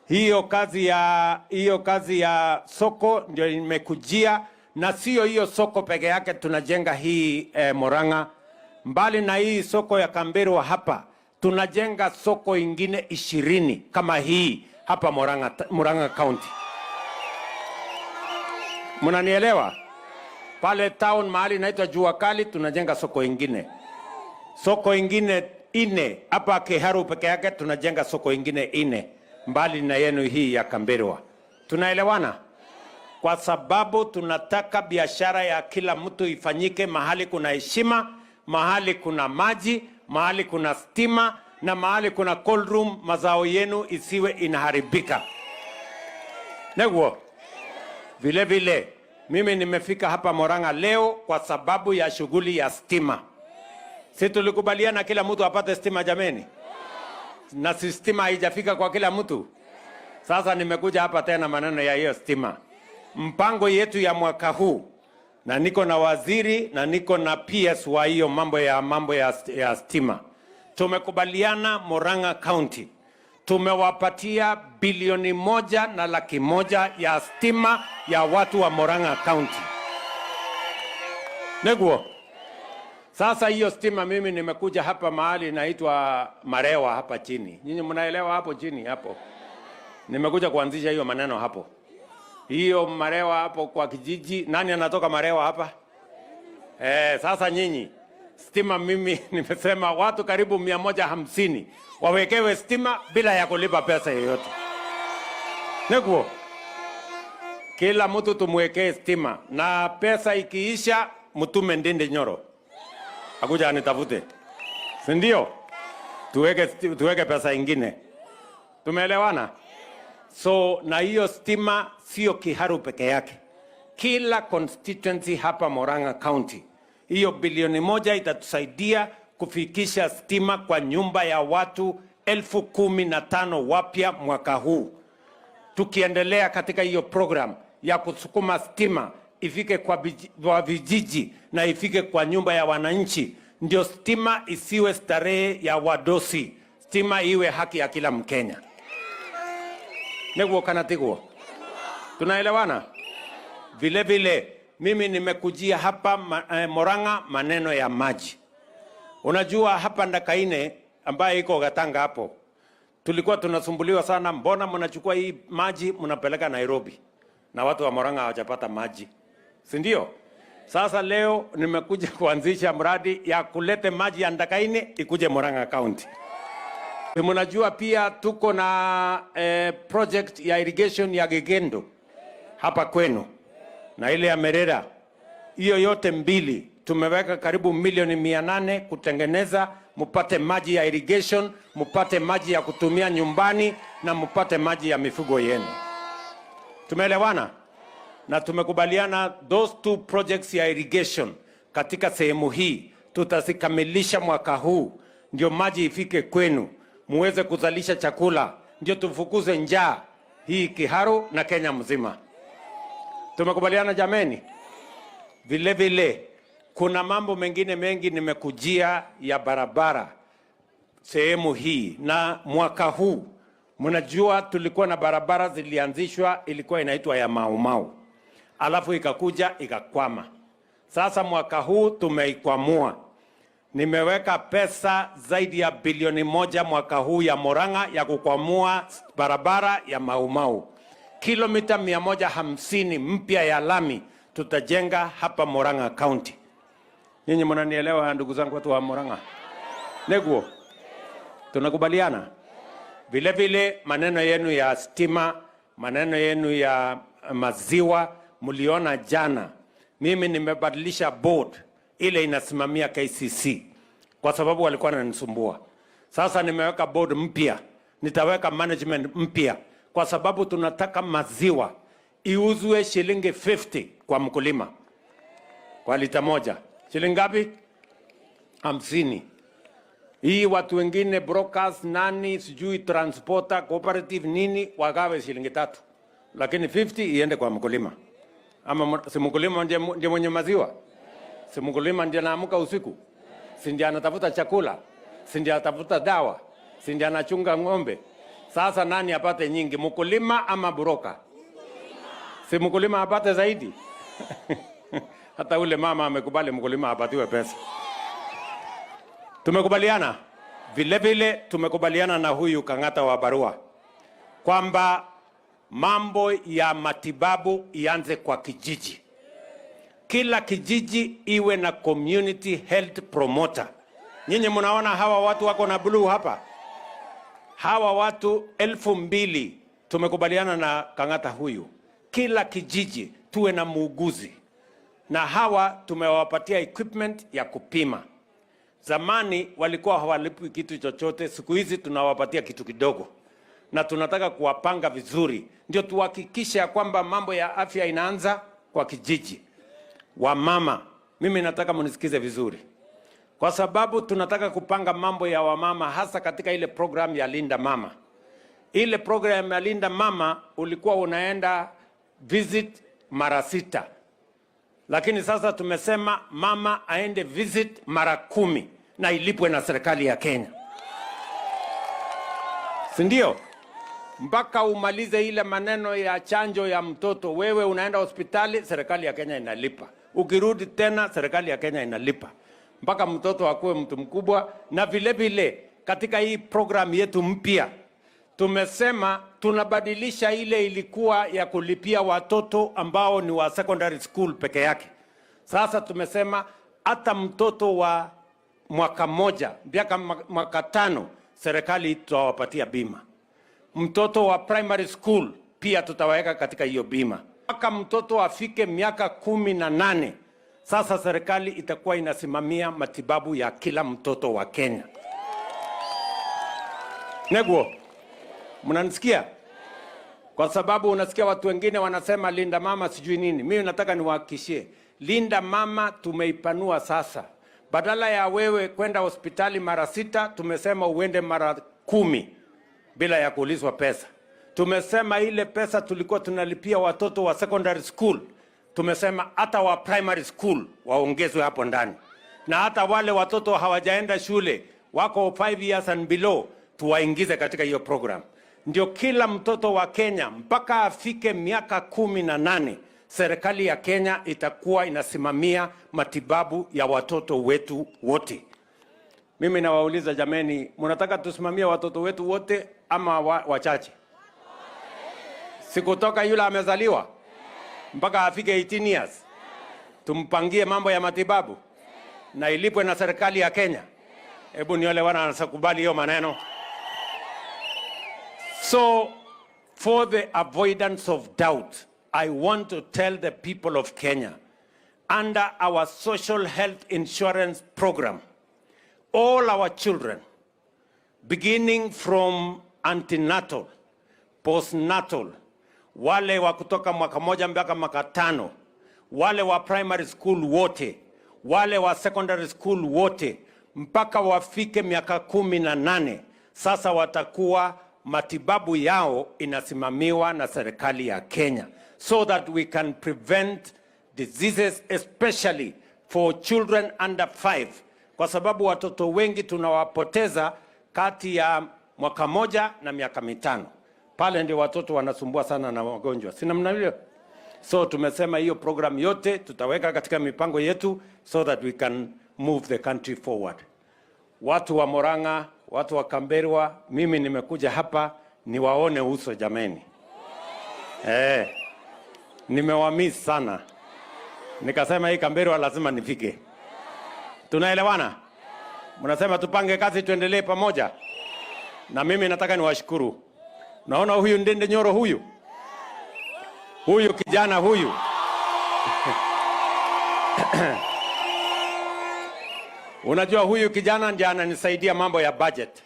Hiyo kazi ya soko ndio nimekujia, na sio hiyo soko peke yake tunajenga hii Murang'a. Mbali na hii soko ya Kambirwa hapa, tunajenga soko ingine 20 kama hii hapa Murang'a County. Mnanielewa? Pale town mahali inaitwa Jua Kali tunajenga soko ingine. Soko ingine 4 hapa Kiharu peke yake tunajenga soko ingine 4 mbali na yenu hii ya Kambirwa. Tunaelewana? Kwa sababu tunataka biashara ya kila mtu ifanyike mahali kuna heshima, mahali kuna maji, mahali kuna stima na mahali kuna cold room, mazao yenu isiwe inaharibika. Neguo. Vile vile mimi nimefika hapa Murang'a leo kwa sababu ya shughuli ya stima. Si tulikubaliana kila mtu apate stima jameni? Na stima haijafika kwa kila mtu. Sasa nimekuja hapa tena maneno ya hiyo stima. Mpango yetu ya mwaka huu, na niko na waziri na niko na PS wa hiyo mambo ya stima. Tumekubaliana Murang'a County tumewapatia bilioni 1.1 ya stima ya watu wa Murang'a County. Neguo. Sasa hiyo stima mimi nimekuja hapa mahali inaitwa Marewa hapa chini. Nyinyi mnaelewa hapo chini hapo? Nimekuja kuanzisha hiyo maneno hapo. Hiyo Marewa hapo kwa kijiji. Nani anatoka Marewa hapa? Sasa nyinyi stima mimi nimesema watu karibu 150 wawekewe stima bila ya kulipa pesa yoyote. Neguo. Kila mtu tumwekee stima na pesa ikiisha mtume Ndindi Nyoro akuja anitafute. Si ndio? Tuweke pesa ingine. Tumeelewana? So na hiyo stima sio Kiharu peke yake. Kila constituency hapa Murang'a County. Hiyo bilioni 1 itatusaidia kufikisha stima kwa nyumba ya watu 15,000 wapya mwaka huu. Tukiendelea katika hiyo program ya kusukuma stima ifike kwa vijiji na ifike kwa nyumba ya wananchi, ndio stima isiwe starehe ya wadosi. Stima iwe haki ya kila Mkenya. Neguo kanatiguo. Tunaelewana? Vile vile mimi nimekujia hapa Murang'a maneno ya maji. Unajua hapa Ndakaine ambaye iko Gatanga hapo, tulikuwa tunasumbuliwa sana, mbona mnachukua hii maji mnapeleka Nairobi na watu wa Murang'a hawajapata maji. Si ndio? Sasa leo nimekuja kuanzisha mradi ya kulete maji ya Ndakaine ikuje Murang'a County. Mnajua pia tuko na project ya irrigation ya Gegendo hapa kwenu na ile ya Merera. Hiyo yote mbili tumeweka karibu milioni 800 kutengeneza, mupate maji ya irrigation, mupate maji ya kutumia nyumbani na mupate maji ya mifugo yenu. Tumeelewana? Na tumekubaliana those 2 projects ya irrigation katika sehemu hii tutazikamilisha mwaka huu, ndio maji ifike kwenu, muweze kuzalisha chakula, ndio tufukuze njaa hii Kiharu na Kenya mzima. Tumekubaliana jameni? Vile vile kuna mambo mengine mengi nimekujia ya barabara sehemu hii, na mwaka huu mnajua tulikuwa na barabara zilianzishwa, ilikuwa inaitwa ya Mau Mau, alafu ikakuja ikakwama. Sasa mwaka huu tumeikwamua. Nimeweka pesa zaidi ya bilioni 1 mwaka huu ya Murang'a ya kukwamua barabara ya Mau Mau. Kilomita 150 mpya ya lami tutajenga hapa Murang'a County. Nyinyi mnanielewa ndugu zangu watu wa Murang'a? Neguo. Tunakubaliana? Vile vile maneno yenu ya stima, maneno yenu ya maziwa, mliona jana. Mimi nimebadilisha board ile inasimamia KCC kwa sababu walikuwa wananisumbua. Sasa nimeweka board mpya, nitaweka management mpya kwa sababu tunataka maziwa iuzwe shilingi 50 kwa mkulima kwa lita moja. Shilingi ngapi? 50. Hii watu wengine brokers nani sijui transporter cooperative nini wagawe shilingi 3, lakini 50 iende kwa mkulima. Ama si mkulima ndiye mwenye maziwa? Si mkulima ndiye anaamka usiku? Si ndiye anatafuta chakula? Si ndiye anatafuta dawa? Si ndiye anachunga ng'ombe? Sasa nani apate nyingi, mkulima ama buroka? Si mkulima apate zaidi? Hata ule mama amekubali mkulima apatiwe pesa. Tumekubaliana vile vile, tumekubaliana na huyu Kang'ata wa barua kwamba mambo ya matibabu ianze kwa kijiji. Kila kijiji iwe na community health promoter. Nyinyi mnaona hawa watu wako na blue hapa, hawa watu 2,000 tumekubaliana na Kang'ata huyu, kila kijiji tuwe na muuguzi, na hawa tumewapatia equipment ya kupima. Zamani walikuwa hawalipi kitu chochote, siku hizi tunawapatia kitu kidogo, na tunataka kuwapanga vizuri ndio tuhakikishe kwamba mambo ya afya inaanza kwa kijiji. Wamama, mimi nataka munisikize vizuri, kwa sababu tunataka kupanga mambo ya wamama, hasa katika ile program ya Linda Mama. Ile program ya Linda Mama ulikuwa unaenda visit mara 6, lakini sasa tumesema mama aende visit mara 10 na ilipwe na serikali ya Kenya, si ndio? Mpaka umalize ile maneno ya chanjo ya mtoto, wewe unaenda hospitali, serikali ya Kenya inalipa. Ukirudi tena, serikali ya Kenya inalipa, mpaka mtoto akuwe mtu mkubwa. Na vile vile katika hii program yetu mpya tumesema tunabadilisha ile ilikuwa ya kulipia watoto ambao ni wa secondary school peke yake. Sasa tumesema hata mtoto wa mwaka moja mpaka mwaka 5 serikali tutawapatia bima. Mtoto wa primary school pia tutaweka katika hiyo bima. Mpaka mtoto afike miaka 18, sasa serikali itakuwa inasimamia matibabu ya kila mtoto wa Kenya. Neguo, mnanisikia? Kwa sababu unasikia watu wengine wanasema Linda Mama sijui nini. Mimi nataka niwahakikishie, Linda Mama tumeipanua sasa. Badala ya wewe kwenda hospitali mara 6, tumesema uende mara 10 bila ya kuulizwa pesa. Tumesema ile pesa tulikuwa tunalipia watoto wa secondary school, tumesema hata wa primary school waongezwe hapo ndani. Na hata wale watoto hawajaenda shule, wako 5 years and below, tuwaingize katika hiyo program. Ndio kila mtoto wa Kenya mpaka afike miaka 18, serikali ya Kenya itakuwa inasimamia matibabu ya watoto wetu wote. Mimi nawauliza jameni, mnataka tusimamie watoto wetu wote ama wachache? Sikutoka yule amezaliwa mpaka afike 18 years. Tumpangie mambo ya matibabu na ilipwe na serikali ya Kenya. Hebu niole wana wanakubali hiyo maneno. So for the avoidance of doubt, I want to tell the people of Kenya, under our social health insurance program, all our children, beginning from antenatal, postnatal, wale wa kutoka mwaka 1 mpaka mwaka 5, wale wa primary school wote, wale wa secondary school wote, mpaka wafike miaka 18, sasa watakuwa matibabu yao inasimamiwa na serikali ya Kenya, so that we can prevent diseases, especially for children under 5, kwa sababu watoto wengi tunawapoteza kati ya mwaka 1 na miaka 5. Pale ndio watoto wanasumbua sana na magonjwa, si namna hiyo? So tumesema hiyo program yote tutaweka katika mipango yetu, so that we can move the country forward. Watu wa Murang'a, watu wa Kamberwa, mimi nimekuja hapa niwaone uso jameni. Nimewamiss sana. Nikasema hii Kamberwa lazima nifike. Tunaelewana? Mnasema tupange kazi tuendelee pamoja. Na mimi nataka niwashukuru. Naona huyu Ndende Nyoro huyu. Huyu kijana huyu. Unajua huyu kijana ndiye ananisaidia mambo ya budget.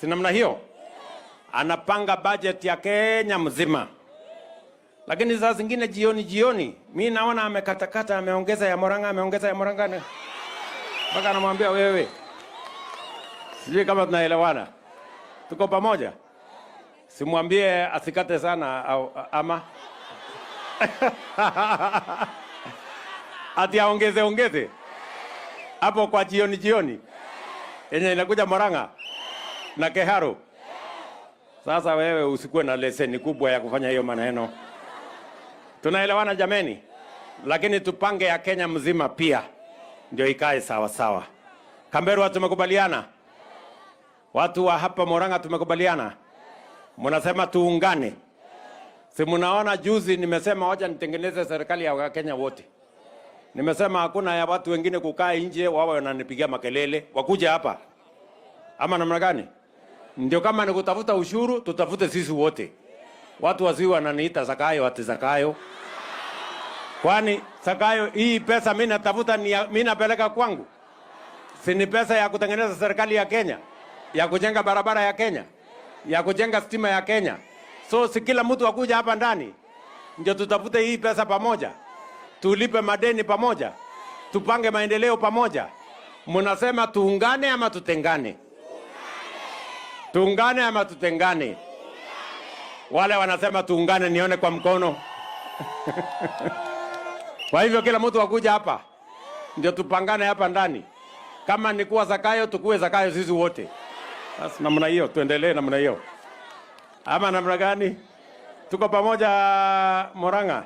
Si namna hiyo? Anapanga budget ya Kenya mzima. Lakini saa zingine jioni, mimi naona amekatakata, ameongeza ya Murang'a. Mpaka anamwambia wewe. Sijui kama tunaelewana. Tuko pamoja? Simwambie asikate sana au ama. Ati aongeze. Hapo kwa jioni. Yenye inakuja Murang'a na Keharo. Sasa wewe usikuwe na leseni kubwa ya kufanya hiyo maneno. Tunaelewana jameni? Lakini tupange ya Kenya mzima pia ndio ikae sawa sawa. Kamberwa tumekubaliana? Watu wa hapa Murang'a tumekubaliana? Mnasema tuungane. Si mnaona juzi nimesema wacha nitengeneze serikali ya Wakenya wote. Nimesema hakuna ya watu wengine kukaa nje wao wananipigia makelele, wakuje hapa. Ama namna gani? Ndio kama ni kutafuta ushuru, tutafute sisi wote. Watu wasiwe wananiita Zakayo ati Zakayo. Kwani Zakayo hii pesa mimi natafuta mimi napeleka kwangu? Si ni pesa ya kutengeneza serikali ya Kenya, ya kujenga barabara ya Kenya, ya kujenga stima ya Kenya. So si kila mtu akuja hapa ndani. Ndio tutafute hii pesa pamoja. Tulipe madeni pamoja. Tupange maendeleo pamoja. Mnasema tuungane ama tutengane? Tuungane ama tutengane? Wale wanasema tuungane nione kwa mkono. Kwa hivyo kila mtu akuja hapa. Ndio tupangane hapa ndani. Kama ni kuwa Zakayo, tukue Zakayo sisi wote. Basi namna hiyo, tuendelee namna hiyo. Ama namna gani? Tuko pamoja Murang'a.